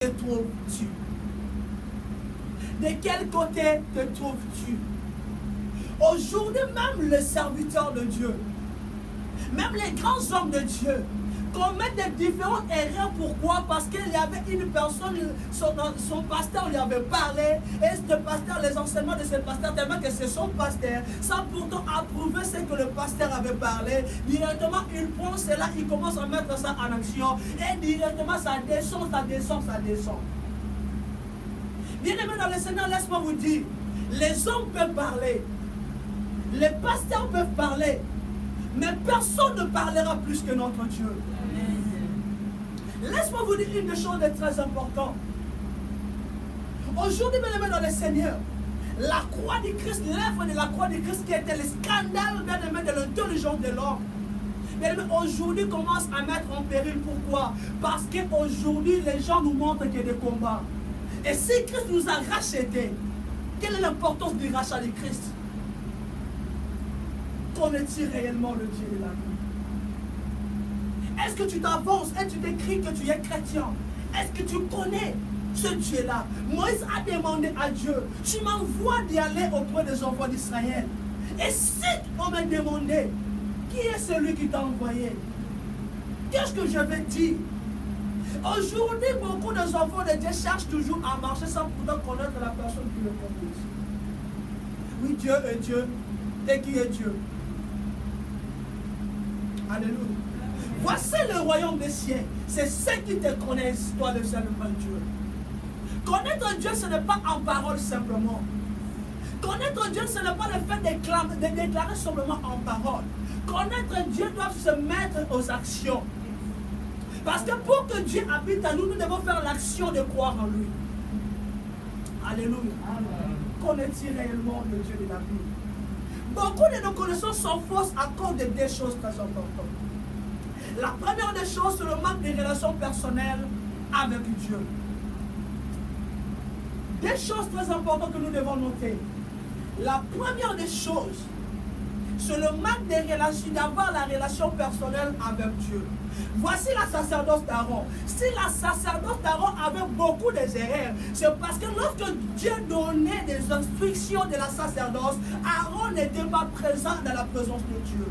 te trouves-tu? De quel côté te trouves-tu? Aujourd'hui, même les serviteurs de Dieu, même les grands hommes de Dieu, commettent des différentes erreurs. Pourquoi? Parce qu'il y avait une personne, son pasteur lui avait parlé, et ce pasteur, les enseignements de ce pasteur, tellement que c'est son pasteur, sans pourtant approuver ce que le pasteur avait parlé, directement il prend cela, il commence à mettre ça en action, et directement ça descend, ça descend, ça descend. Bien aimé dans le Seigneur, laisse-moi vous dire, les hommes peuvent parler, les pasteurs peuvent parler, mais personne ne parlera plus que notre Dieu. Laisse-moi vous dire une chose de très importante. Aujourd'hui, bien aimé dans le Seigneur, la croix du Christ, l'œuvre de la croix du Christ qui était le scandale, bien aimé, de l'intelligence de l'homme, bien aimé, aujourd'hui commence à mettre en péril. Pourquoi? Parce qu'aujourd'hui, les gens nous montrent qu'il y a des combats. Et si Christ nous a rachetés, quelle est l'importance du rachat de Christ? Connais-tu réellement le Dieu de la vie? Est-ce que tu t'avances et tu t'écris que tu es chrétien? Est-ce que tu connais ce Dieu-là? Moïse a demandé à Dieu, tu m'envoies d'y aller auprès des enfants d'Israël. Et si on m'a demandé, qui est celui qui t'a envoyé? Qu'est-ce que je vais dire? Aujourd'hui, beaucoup d'enfants de Dieu cherchent toujours à marcher sans pourtant connaître la personne qui le conduit. Oui, Dieu est Dieu. Et qui est Dieu? Alléluia. Voici le royaume des cieux. C'est ceux qui te connaissent, toi le seul vrai Dieu. Connaître Dieu, ce n'est pas en parole simplement. Connaître Dieu, ce n'est pas le fait de déclarer simplement en parole. Connaître Dieu doit se mettre aux actions. Parce que pour que Dieu habite à nous, nous devons faire l'action de croire en lui. Alléluia. Connais-tu réellement le Dieu de la vie? Beaucoup de nos connaissances sont fausses à cause de deux choses très importantes. La première des choses, c'est le manque de relations personnelles avec Dieu. Des choses très importantes que nous devons noter. La première des choses, c'est le manque de relations, d'avoir la relation personnelle avec Dieu. Voici la sacerdoce d'Aaron. Si la sacerdoce d'Aaron avait beaucoup d'erreurs, c'est parce que lorsque Dieu donnait des instructions de la sacerdoce, Aaron n'était pas présent dans la présence de Dieu.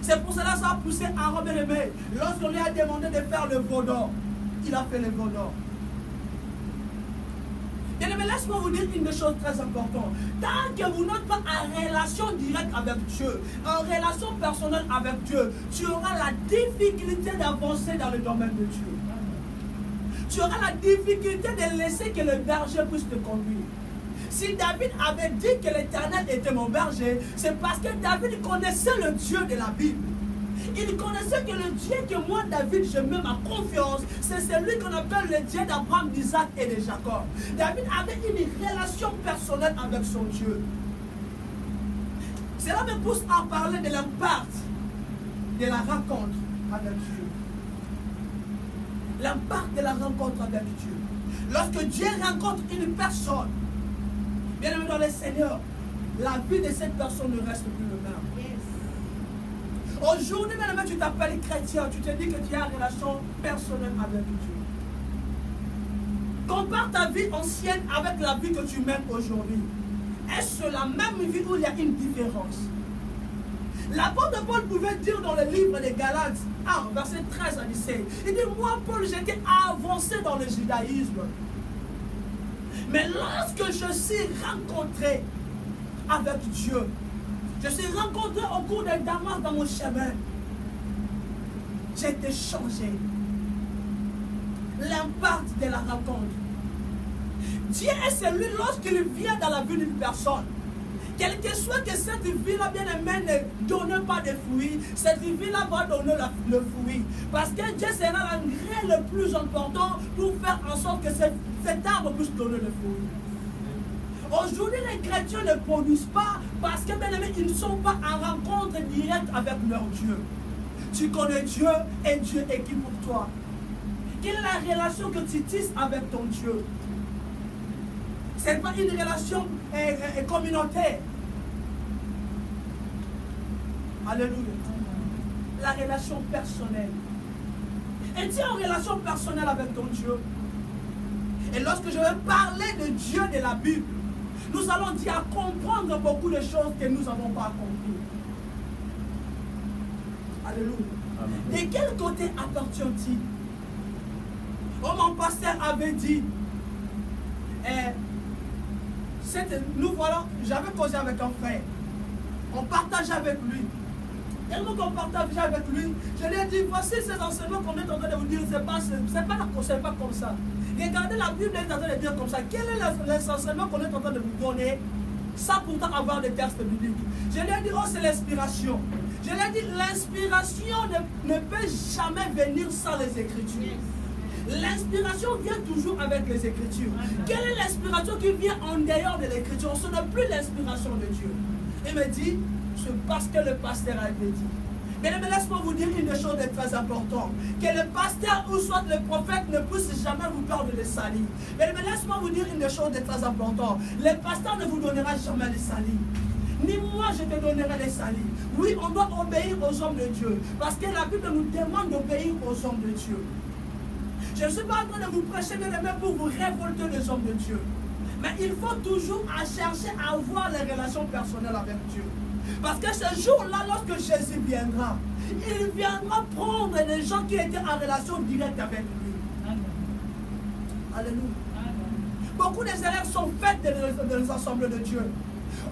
C'est pour cela que ça a poussé Aaron bien-aimé. Lorsqu'on lui a demandé de faire le veau d'or, il a fait le veau d'or. Bien-aimé, laisse-moi vous dire une chose très importante. Tant que vous n'êtes pas en relation directe avec Dieu, en relation personnelle avec Dieu, tu auras la difficulté d'avancer dans le domaine de Dieu. Tu auras la difficulté de laisser que le berger puisse te conduire. Si David avait dit que l'Éternel était mon berger, c'est parce que David connaissait le Dieu de la Bible. Il connaissait que le Dieu que moi, David, je mets ma confiance, c'est celui qu'on appelle le Dieu d'Abraham, d'Isaac et de Jacob. David avait une relation personnelle avec son Dieu. Cela me pousse à parler de l'impact de la rencontre avec Dieu. L'impact de la rencontre avec Dieu. Lorsque Dieu rencontre une personne, bien aimé dans le Seigneur, la vie de cette personne ne reste plus le même. Aujourd'hui, même tu t'appelles chrétien, tu te dis que tu as une relation personnelle avec Dieu. Compare ta vie ancienne avec la vie que tu mènes aujourd'hui. Est-ce la même vie où il y a une différence? L'apôtre Paul pouvait dire dans le livre des Galates 1, verset 13 à 17, il dit, moi Paul, j'étais avancé dans le judaïsme. Mais lorsque je suis rencontré avec Dieu, je suis rencontré au cours de Damas dans mon chemin, j'ai été changé. L'impact de la rencontre. Dieu est celui, lorsqu'il vient dans la vie d'une personne, quel que soit que cette vie-là, bien aimée, ne donne pas de fruits, cette vie-là va donner le fruit. Parce que Dieu sera l'engrais le plus important pour faire en sorte que cet arbre puisse donner le fruit. Aujourd'hui, les chrétiens ne produisent pas parce que, bien aimé, ils ne sont pas en rencontre directe avec leur Dieu. Tu connais Dieu et Dieu est qui pour toi? Quelle est la relation que tu tisses avec ton Dieu? Ce n'est pas une relation communautaire. Alléluia. La relation personnelle. Es-tu en relation personnelle avec ton Dieu? Et lorsque je vais parler de Dieu de la Bible, nous allons dire à comprendre beaucoup de choses que nous n'avons pas compris. Alléluia. De quel côté appartient-il? Oh, mon pasteur avait dit, nous voilà, j'avais causé avec un frère. On partageait avec lui. Tellement qu'on partageait avec lui, je lui ai dit, voici ces enseignements qu'on est en train de vous dire, c'est pas comme ça. Regardez, la Bible est en train de dire comme ça. Quel est les enseignements qu'on est en train de vous donner sans pourtant avoir des textes bibliques? Je lui ai dit, oh, c'est l'inspiration. Je lui ai dit, l'inspiration ne peut jamais venir sans les Écritures. L'inspiration vient toujours avec les Écritures. Quelle est l'inspiration qui vient en dehors de l'Écriture? Ce n'est plus l'inspiration de Dieu. Il me dit, c'est parce que le pasteur a été dit. Mais laisse-moi vous dire une chose de très importante. Que le pasteur ou soit le prophète ne puisse jamais vous perdre de salir. Mais laisse-moi vous dire une chose de très importante. Le pasteur ne vous donnera jamais de salir. Ni moi je te donnerai des salis. Oui, on doit obéir aux hommes de Dieu. Parce que la Bible nous demande d'obéir aux hommes de Dieu. Je ne suis pas en train de vous prêcher de même pour vous révolter des hommes de Dieu. Mais il faut toujours chercher à avoir les relations personnelles avec Dieu. Parce que ce jour-là, lorsque Jésus viendra, il viendra prendre les gens qui étaient en relation directe avec lui. Amen. Alléluia. Amen. Beaucoup des erreurs sont faites dans les ensembles de Dieu.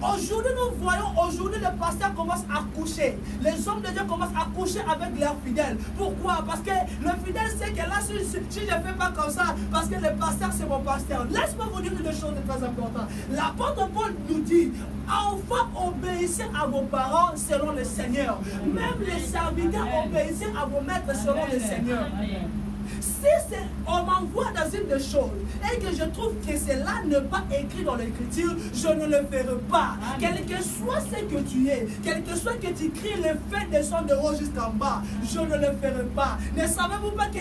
Aujourd'hui, nous voyons, aujourd'hui, le pasteur commence à coucher. Les hommes de Dieu commencent à coucher avec leurs fidèles. Pourquoi? Parce que le fidèle sait que là, si je ne fais pas comme ça, parce que le pasteur, c'est mon pasteur. Laisse-moi vous dire une chose de très importante. L'apôtre Paul nous dit, enfin, obéissez à vos parents selon le Seigneur. Même les serviteurs, obéissez à vos maîtres selon le Seigneur. Si on m'envoie dans une des choses et que je trouve que cela n'est pas écrit dans l'écriture, je ne le ferai pas. Quel que soit ce que tu es, quel que soit que tu cries le fait descendre de haut jusqu'en bas, je ne le ferai pas. Ne savez-vous pas que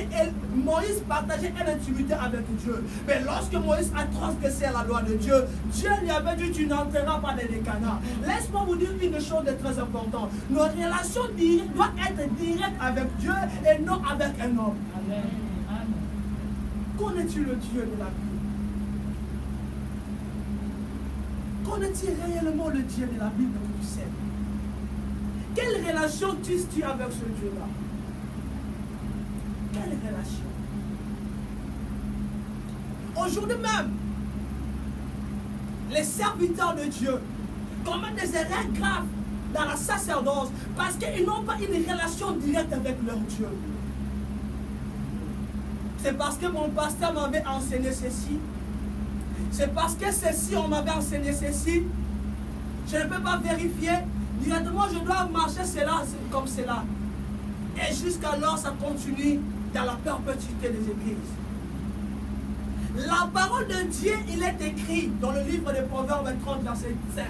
Moïse partageait une intimité avec Dieu? Mais lorsque Moïse a transgressé la loi de Dieu, Dieu lui avait dit, tu n'entreras pas dans les Canaan. Laisse-moi vous dire une chose de très importante. Nos relations doivent être directes avec Dieu et non avec un homme. Amen. Connais-tu le Dieu de la Bible? Connais-tu réellement le Dieu de la Bible que tu sais? Quelle relation tisses-tu avec ce Dieu-là? Quelle relation? Aujourd'hui même, les serviteurs de Dieu commettent des erreurs graves dans la sacerdoce parce qu'ils n'ont pas une relation directe avec leur Dieu. C'est parce que mon pasteur m'avait enseigné ceci. C'est parce que ceci, on m'avait enseigné ceci. Je ne peux pas vérifier. Directement, je dois marcher cela comme cela. Et jusqu'alors, ça continue dans la perpétuité des églises. La parole de Dieu, il est écrit dans le livre des Proverbes 30, verset 5.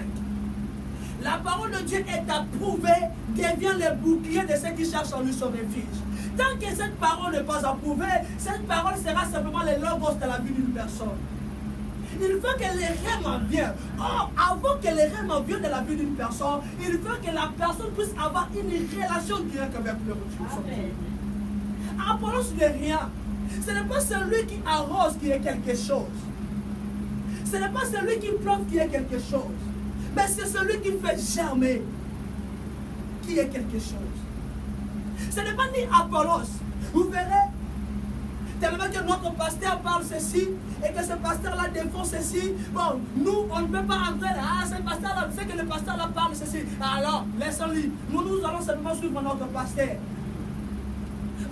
La parole de Dieu est approuvée, devient le bouclier de ceux qui cherchent en lui son refuge. Tant que cette parole n'est pas approuvée, cette parole sera simplement le logos de la vie d'une personne. Il faut que les rêves viennent. Or, avant que les rêves viennent de la vie d'une personne, il faut que la personne puisse avoir une relation directe avec le Dieu. Apollos de rien. Ce n'est pas celui qui arrose qui est quelque chose. Ce n'est pas celui qui plante qui est quelque chose. Mais c'est celui qui fait germer qui est quelque chose. Ce n'est pas ni Apollos. Vous verrez, tellement que notre pasteur parle ceci et que ce pasteur-là défend ceci. Bon, nous, on ne peut pas entrer là. Ah, ce pasteur-là, c'est que le pasteur-là parle ceci. Alors, laissons-le. Nous allons seulement suivre notre pasteur.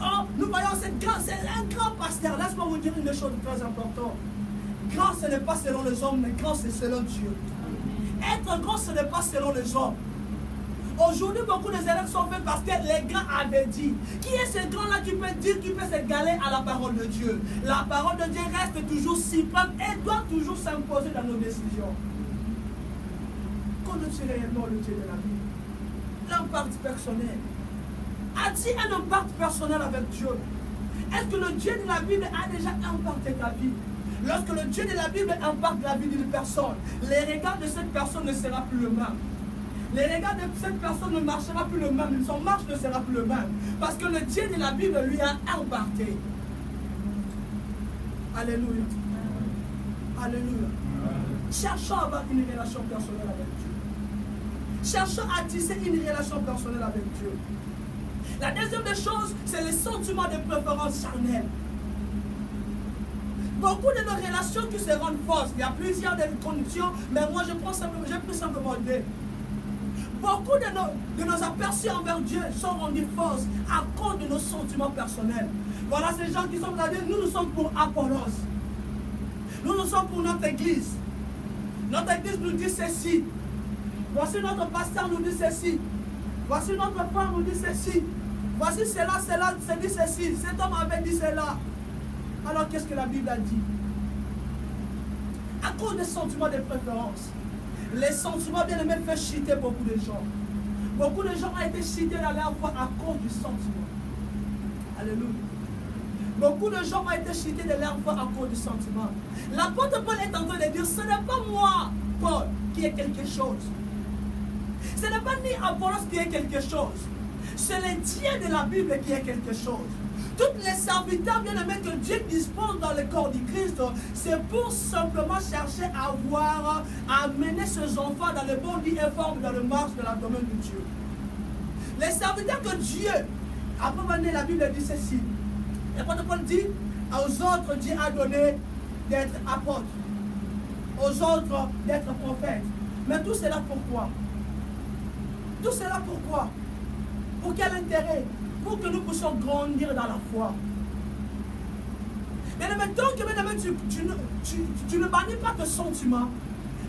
Oh, nous voyons, c'est un grand pasteur. Laisse-moi vous dire une chose très importante. Grand, ce n'est pas selon les hommes, mais grand, c'est selon Dieu. Être grand, ce n'est pas selon les hommes. Aujourd'hui, beaucoup des erreurs sont faites parce que les grands avaient dit. Qui est ce grand-là qui peut dire, qui peut s'égaler à la parole de Dieu? La parole de Dieu reste toujours suprême et doit toujours s'imposer dans nos décisions. Connais-tu réellement le Dieu de la Bible? L'impact personnel. As-tu un impact personnel avec Dieu? Est-ce que le Dieu de la Bible a déjà impacté ta vie? Lorsque le Dieu de la Bible impacte la vie d'une personne, les regards de cette personne ne sera plus le même. Les regards de cette personne ne marchera plus le même. Son marche ne sera plus le même. Parce que le Dieu de la Bible lui a impacté. Alléluia. Alléluia. Cherchons à avoir une relation personnelle avec Dieu. Cherchons à tisser une relation personnelle avec Dieu. La deuxième des choses, c'est le sentiment de préférence charnelle. Beaucoup de nos relations qui se rendent fausses, il y a plusieurs conditions, mais moi j'ai pris simplement deux. Beaucoup de nos aperçus envers Dieu sont rendus fausses à cause de nos sentiments personnels. Voilà ces gens qui sont là, nous sommes pour Apollos. Nous sommes pour notre église. Notre église nous dit ceci. Voici notre pasteur nous dit ceci. Voici notre femme nous dit ceci. Voici cela, c'est dit ceci. Cet homme avait dit cela. Alors qu'est-ce que la Bible a dit? À cause des sentiments de préférence. Les sentiments bien aimés font chuter beaucoup de gens. Beaucoup de gens ont été chutés dans leur foi à cause du sentiment. Alléluia. Beaucoup de gens ont été chutés de leur foi à cause du sentiment. L'apôtre Paul est en train de dire, ce n'est pas moi, Paul, qui est quelque chose. Ce n'est pas ni Apollos qui est quelque chose. C'est le Dieu de la Bible qui est quelque chose. Toutes les serviteurs bien-aimés que Dieu dispose dans le corps du Christ, c'est pour simplement chercher à amener ses enfants dans le bon lit et forme dans le marche de la domaine de Dieu. Les serviteurs que Dieu, après la Bible dit ceci. L'apôtre Paul dit, aux autres Dieu a donné d'être apôtres, aux autres d'être prophètes. Mais tout cela pourquoi? Tout cela pourquoi? Pour quel intérêt? Pour que nous puissions grandir dans la foi. Mais tant que tu ne bannis pas tes sentiments,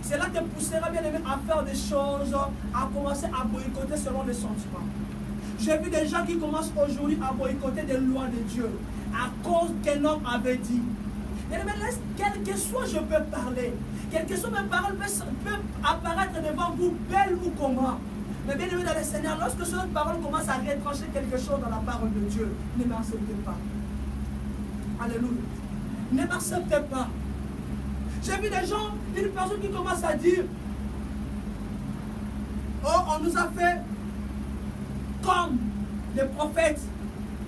cela te poussera bien aimé à faire des choses, à commencer à boycotter selon les sentiments. J'ai vu des gens qui commencent aujourd'hui à boycotter des lois de Dieu à cause qu'un homme avait dit. Mais quel que soit je peux parler, quelle que soit mes paroles peuvent apparaître devant vous belles ou comment. Mais bien aimé dans le Seigneur, lorsque cette parole commence à retrancher quelque chose dans la parole de Dieu, ne m'acceptez pas. Alléluia. Ne m'acceptez pas. J'ai vu des gens, une personne qui commence à dire, oh, on nous a fait comme des prophètes,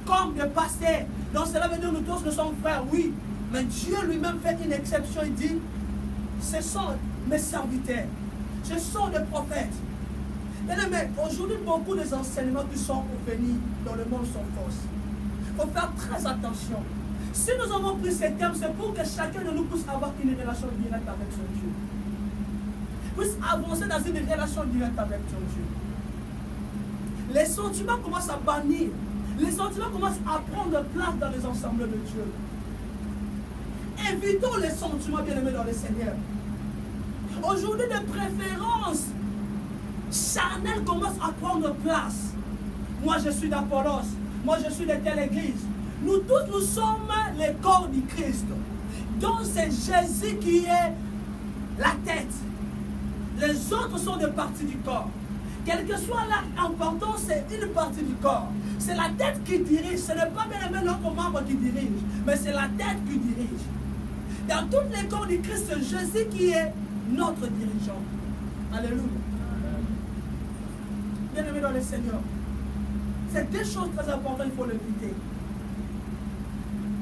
comme des pasteurs. Donc cela veut dire que nous tous nous sommes frères, oui. Mais Dieu lui-même fait une exception, il dit, ce sont mes serviteurs, ce sont des prophètes. Mais aujourd'hui, beaucoup des enseignements qui sont venus dans le monde sont fausses. Il faut faire très attention. Si nous avons pris ces termes, c'est pour que chacun de nous puisse avoir une relation directe avec son Dieu. Puisse avancer dans une relation directe avec son Dieu. Les sentiments commencent à bannir. Les sentiments commencent à prendre place dans les ensembles de Dieu. Évitons les sentiments bien-aimés dans le Seigneur. Aujourd'hui, de préférence charnel commence à prendre place. Moi je suis d'Apollos, moi je suis de telle église. Nous tous nous sommes les corps du Christ. Donc c'est Jésus qui est la tête. Les autres sont des parties du corps. Quel que soit l'acte important, c'est une partie du corps. C'est la tête qui dirige. Ce n'est pas bien aimé notre membre qui dirige, mais c'est la tête qui dirige. Dans tous les corps du Christ, c'est Jésus qui est notre dirigeant. Alléluia. Bien-aimé dans le Seigneur, c'est deux choses très importantes, il faut l'éviter.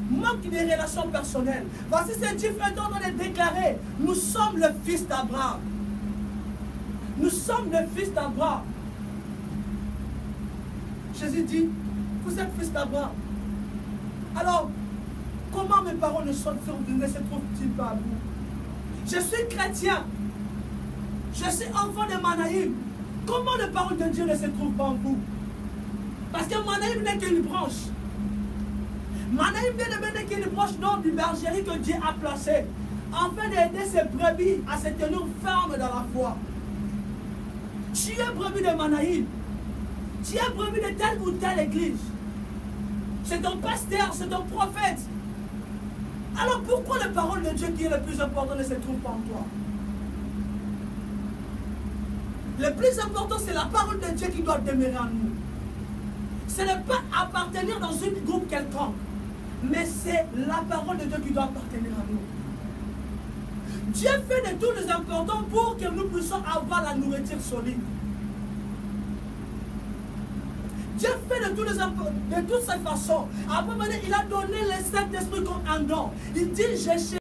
Manque de relations personnelles. Voici ce Dieu est en train de déclarer, nous sommes le fils d'Abraham. Nous sommes le fils d'Abraham. Jésus dit, vous êtes fils d'Abraham. Alors, comment mes paroles ne se trouvent-ils pas à vous? Je suis chrétien. Je suis enfant de Manaïm. Comment les paroles de Dieu ne se trouvent pas en vous? Parce que Manaïm n'est qu'une branche. Manaïm n'est qu'une branche du bergerie que Dieu a placée afin d'aider ses brebis à se tenir fermes dans la foi. Tu es brebis de Manaïm. Tu es brebis de telle ou telle église. C'est ton pasteur, c'est ton prophète. Alors pourquoi la parole de Dieu qui est le plus important ne se trouve pas en toi? Le plus important, c'est la parole de Dieu qui doit demeurer en nous. Ce n'est pas appartenir dans un groupe quelconque, mais c'est la parole de Dieu qui doit appartenir à nous. Dieu fait de tous les importants pour que nous puissions avoir la nourriture solide. Dieu fait de toutes ces façons. Après, il a donné le Saint-Esprit comme un don. Il dit, j'ai